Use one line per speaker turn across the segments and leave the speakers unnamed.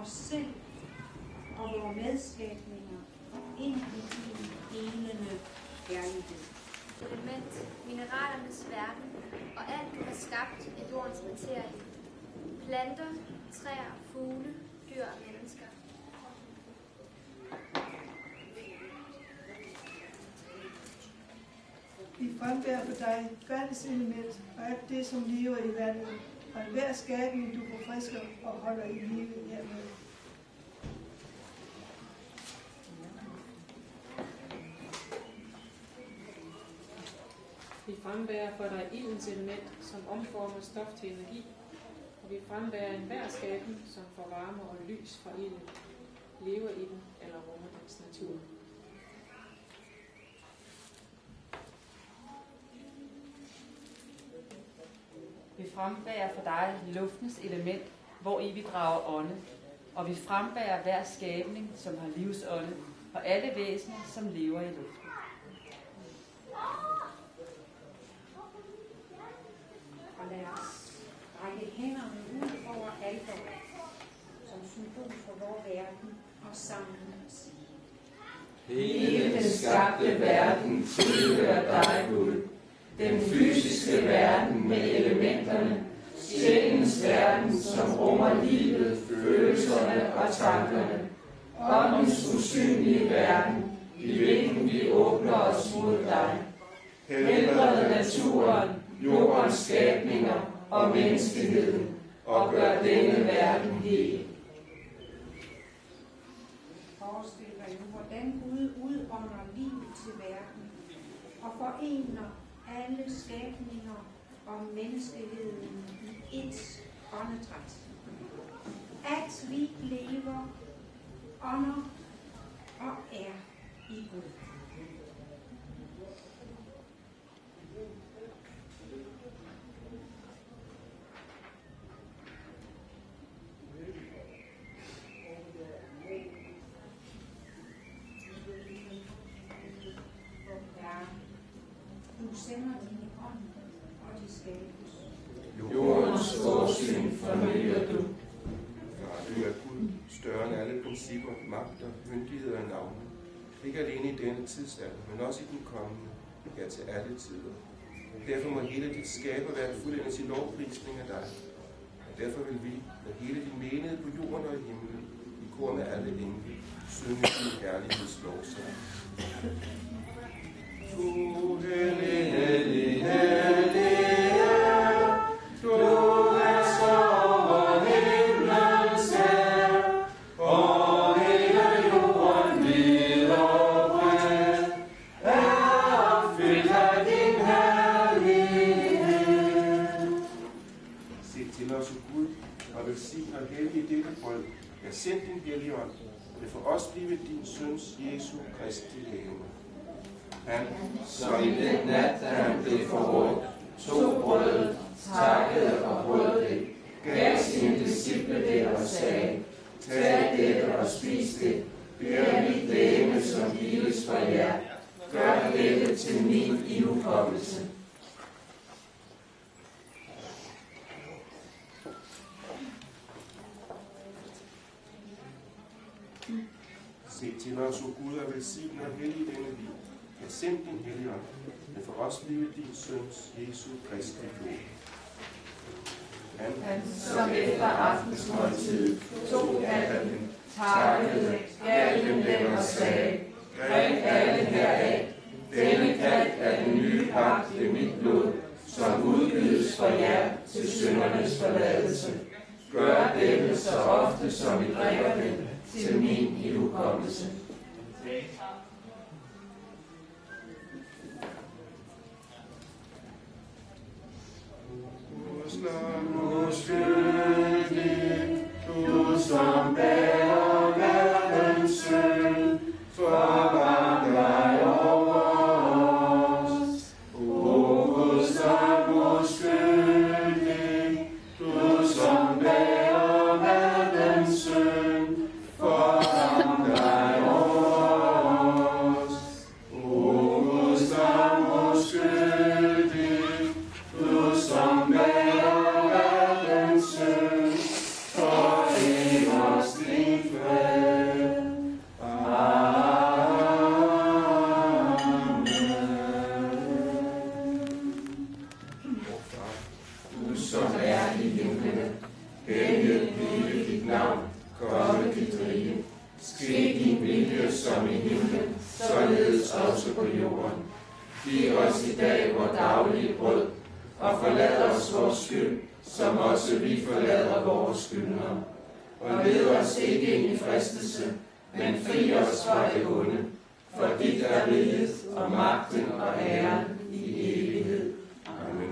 os selv og vores medskabninger ind i din helende kærlighed.
Element, mineralernes verden og alt du har skabt af jordens materie. Planter, træer, fugle, dyr og mennesker.
Vi frembærer for dig verdens element og alt det, som lever i vandet, og enhver skabning, du forfrisker og holder i live hermed.
Vi frembærer for dig ildens element, som omformer stof til energi, og vi frembærer enhver skabning, som får varme og lys fra ilden, lever i den eller rummer dens natur.
Vi frembærer for dig luftens element, hvor i vi drager ånde, og vi frembærer hver skabning, som har livsånde, og alle væsener, som lever i luften.
Og lad os række hænderne ud over alteret, som symbol for vores verden, og sammen sige:
Hele den skabte verden tilhører dig, Gud. Den fysiske verden med elementerne, sjælens verden, som rummer livet, følelserne og tankerne, åndens usynlige verden, i hvilken vi åbner os mod dig. Helbrede naturen, jordens skabninger og menneskeheden, og gør denne verden hel.
Forestil dig nu, hvordan Gud udånder livet til verden og forener alle skabninger og menneskeheden i ét åndedræt. Alt liv lever, ånder og er i Gud. Du sender din ånd, og de skabes.
Jordens åsyn fornyer du.
Ja, du er Gud, større end alle principper, magter, myndigheder og navne. Ikke alene i denne tidsalder, men også i den kommende, ja til alle tider. Derfor må hele dit skaberværk fuldendes i lovprisning af dig. Og derfor vil vi, med hele din menighed på jorden og i himlen, i kor med alle engle, synge din herlighedslovsang. Du hellig, hellig, hellig er, du er så over himlens herre, og hele jorden hvid og bred er opfyldt af din herlighed. Se til os, Gud, og velsign og hellig i dette brød. Jeg send din hellige ånd, og det for os blive din søns Jesu Kristi legeme. Han,
Som i den nat, da han blev forrådt, tog brødet, takkede og brød det, gav sine disciple det og sagde: Tag dette og spis det, det er mit legeme, som gives for jer. Gør dette til min ihukommelse.
se til os, o Gud, og velsigne og hellige denne liv. Jeg send din hellige ånd, men for os blive din søns Jesu Kristi blod.
Han, som efter aftensmåltid tog kalken, takkede, gav dem den og sagde: Drik alle heraf. Denne kalk er den nye pagt ved mit blod, som udgives for jer til syndernes forladelse. Gør dette så ofte, som I drikker det, til min ihukommelse.
Nu skyldig, du som bærer verdens synd, forbarm dig over os. O Gud som uskyldig, du som bærer verdens synd, forbarm dig over Helliget blive dit navn, komme dit rige. Ske din vilje som i himlen, således også på jorden. Giv os i dag vor daglige brød, og forlad os vores skyld, som også vi forlader vores skyldnere. Og led os ikke ind i fristelse, men fri os fra det onde. For dit er riget, og magten og æren i evighed. Amen.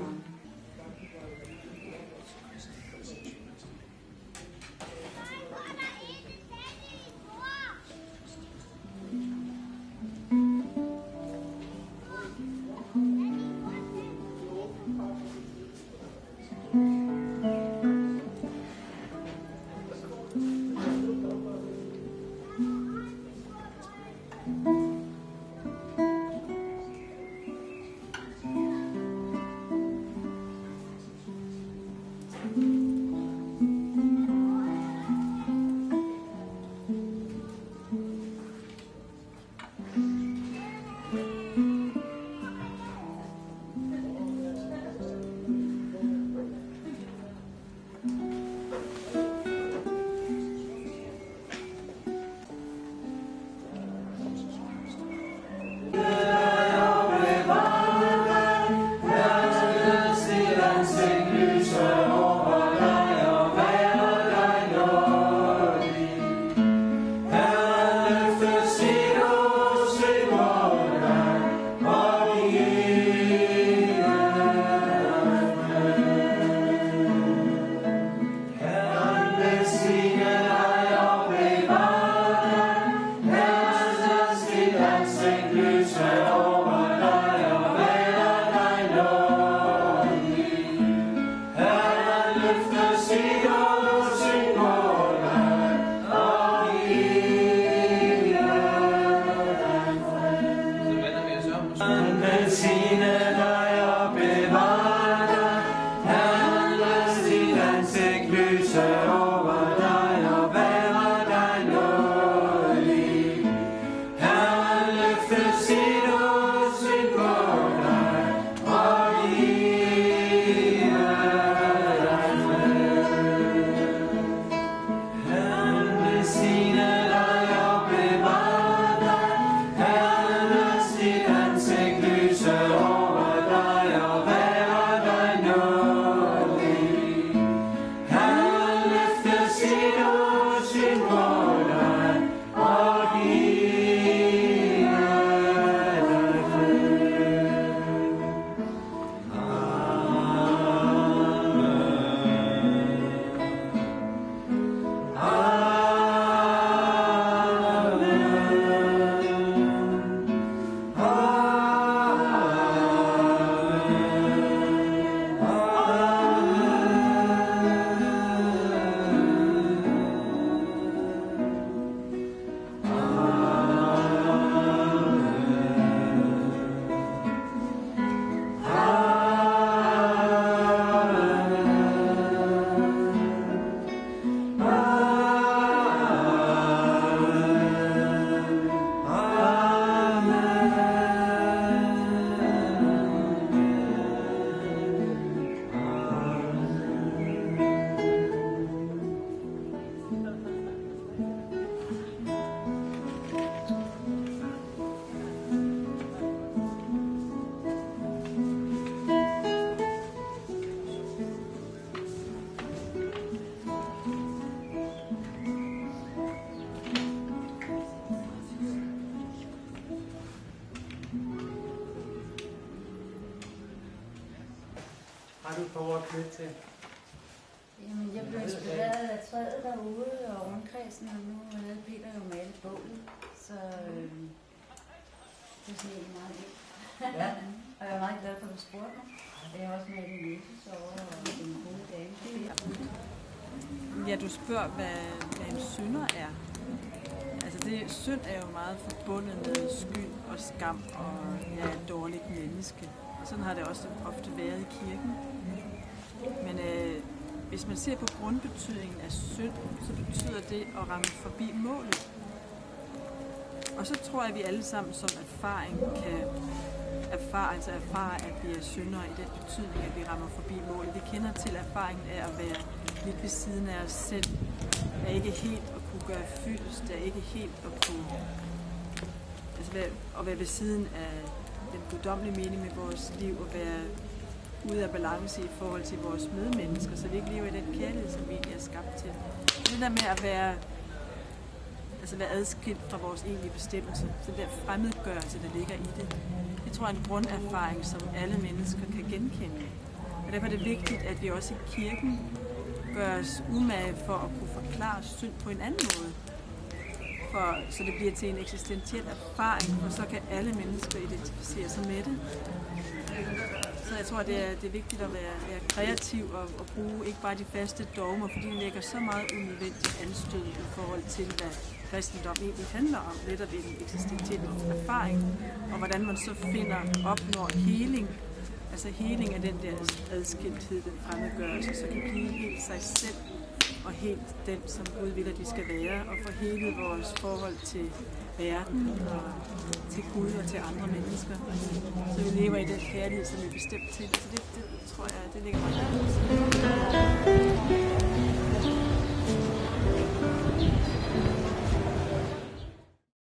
Har du et par ord knyttet til?
Jamen, jeg blev inspireret af træet derude og rundkredsen, og nu havde Peter jo malet bålet, så det er sådan egentlig meget vildt.
Ja.
Og jeg er meget glad for, at du spurgte mig. Jeg har også malet Jesus over og en gode dame.
Ja, du spørger, hvad en synder er. Altså, synd er jo meget forbundet med skyld og skam og et dårligt menneske. Og sådan har det også ofte været i kirken. Men hvis man ser på grundbetydningen af synd, så betyder det at ramme forbi målet. Og så tror jeg, at vi alle sammen som erfaring kan erfare, at vi er syndere i den betydning, at vi rammer forbi målet. Vi kender til erfaringen af at være lidt ved siden af os selv, er ikke helt at kunne gøre fyldest, er ikke helt at kunne at være ved siden af den guddommelige mening med vores liv, og være ude af balance i forhold til vores medmennesker, så vi ikke lever i den kærlighed, som vi egentlig er skabt til. Det der med at være adskilt fra vores egentlige bestemmelse, så der fremmedgørelse, der ligger i det, det tror jeg er en grunderfaring, som alle mennesker kan genkende. Og derfor er det vigtigt, at vi også i kirken gør os umage for at kunne forklare synd på en anden måde. Så det bliver til en eksistentiel erfaring, og så kan alle mennesker identificere sig med det. Så jeg tror, det er vigtigt at være kreativ og bruge ikke bare de faste dogmer, fordi det lægger så meget unødvendigt anstød i forhold til, hvad kristendom egentlig handler om, netop en eksistentiel erfaring, og hvordan man så opnår heling, altså heling af den der adskilthed, den fremmedgørelse, så kan blive helt sig selv og helt den, som Gud vil, at de skal være, og få helet vores forhold til verden og til Gud og til andre mennesker. Så vi lever i den kærlighed, som vi er bestemt til. Så det tror jeg, det ligger meget.